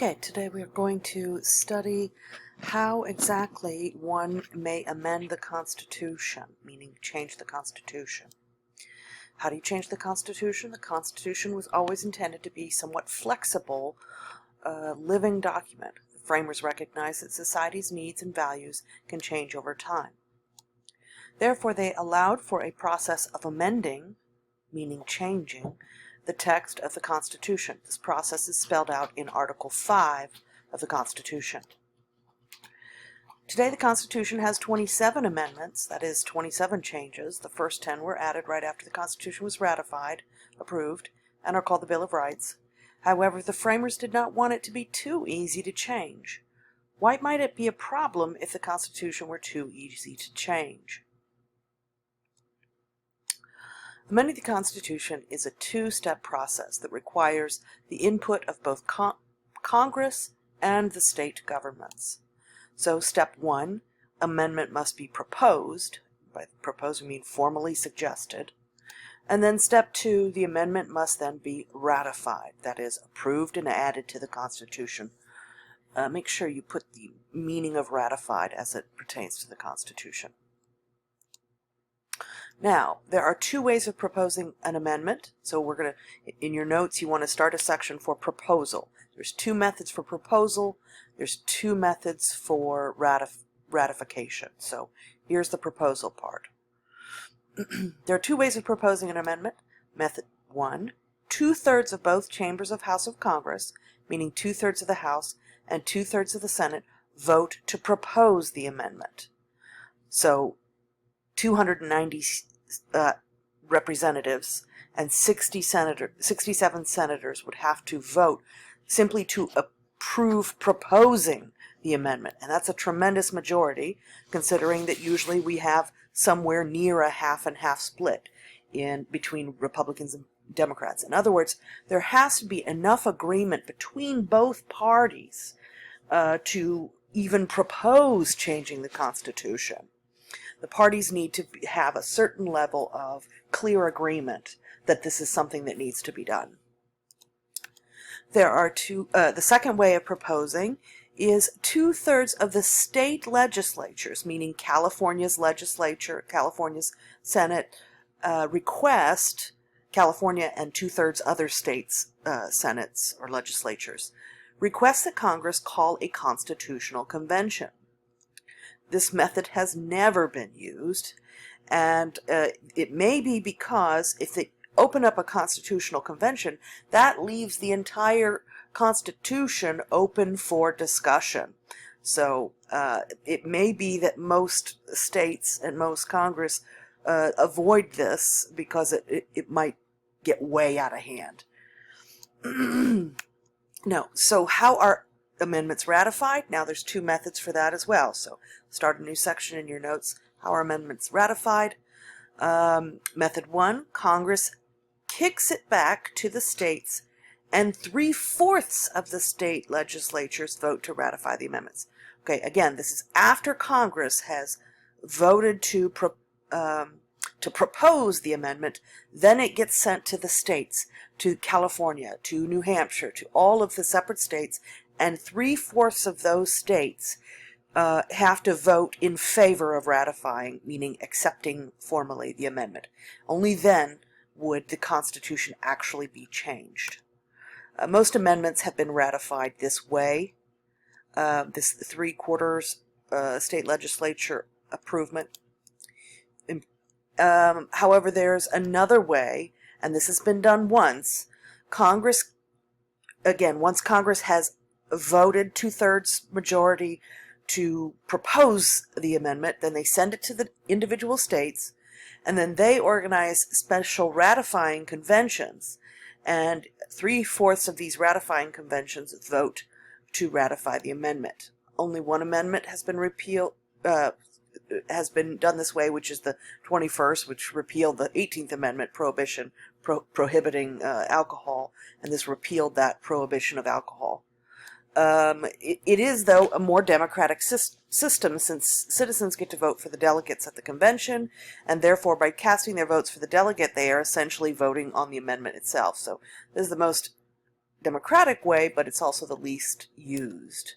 Okay, today we are going to study how exactly one may amend the Constitution, meaning change the Constitution. How do you change the Constitution? The Constitution was always intended to be somewhat flexible, living document. The framers recognized that society's needs and values can change over time. Therefore, they allowed for a process of amending, meaning changing, the text of the Constitution. This process is spelled out in Article 5 of the Constitution. Today the Constitution has 27 amendments, that is 27 changes. The first 10 were added right after the Constitution was ratified, approved, and are called the Bill of Rights. However, the framers did not want it to be too easy to change. Why might it be a problem if the Constitution were too easy to change? Amending the Constitution is a two-step process that requires the input of both Congress and the state governments. So step 1, amendment must be proposed. By proposed, we mean formally suggested. And then step 2, the amendment must then be ratified, that is, approved and added to the Constitution. Make sure you put the meaning of ratified as it pertains to the Constitution. Now, there are two ways of proposing an amendment. So we're going to, in your notes, you want to start a section for proposal. There's two methods for proposal. There's two methods for ratification. So here's the proposal part. There are two ways of proposing an amendment. Method 1, 2/3 of both chambers of House of Congress, meaning 2/3 of the House and 2/3 of the Senate, vote to propose the amendment. So 290 representatives and 67 senators would have to vote simply to approve proposing the amendment. And that's a tremendous majority, considering that usually we have somewhere near a half and half split in between Republicans and Democrats. In other words, there has to be enough agreement between both parties to even propose changing the Constitution. The parties need to have a certain level of clear agreement that this is something that needs to be done. There are the second way of proposing is 2/3 of the state legislatures, meaning California's legislature, California's Senate, request, California and 2/3 other states' senates or legislatures, request that Congress call a constitutional convention. This method has never been used, and it may be because if they open up a constitutional convention, that leaves the entire Constitution open for discussion. So it may be that most states and most Congress avoid this because it might get way out of hand. No. So how are amendments ratified? Now there's two methods for that as well. So start a new section in your notes. How are amendments ratified? Method 1, Congress kicks it back to the states and 3/4 of the state legislatures vote to ratify the amendments. Okay, again, this is after Congress has voted to propose the amendment. Then it gets sent to the states, to California, to New Hampshire, to all of the separate states, and 3/4 of those states have to vote in favor of ratifying, meaning accepting formally the amendment. Only then would the Constitution actually be changed. Most amendments have been ratified this way. This 3/4 state legislature approval. However, there's another way, and this has been done once. Congress, again, once Congress has voted 2/3 majority to propose the amendment, then they send it to the individual states, and then they organize special ratifying conventions, and 3/4 of these ratifying conventions vote to ratify the amendment. Only one amendment has been has been done this way, which is the 21st, which repealed the 18th Amendment prohibition prohibiting alcohol, and this repealed that prohibition of alcohol. It is, though, a more democratic system, since citizens get to vote for the delegates at the convention, and therefore by casting their votes for the delegate, they are essentially voting on the amendment itself. So this is the most democratic way, but it's also the least used.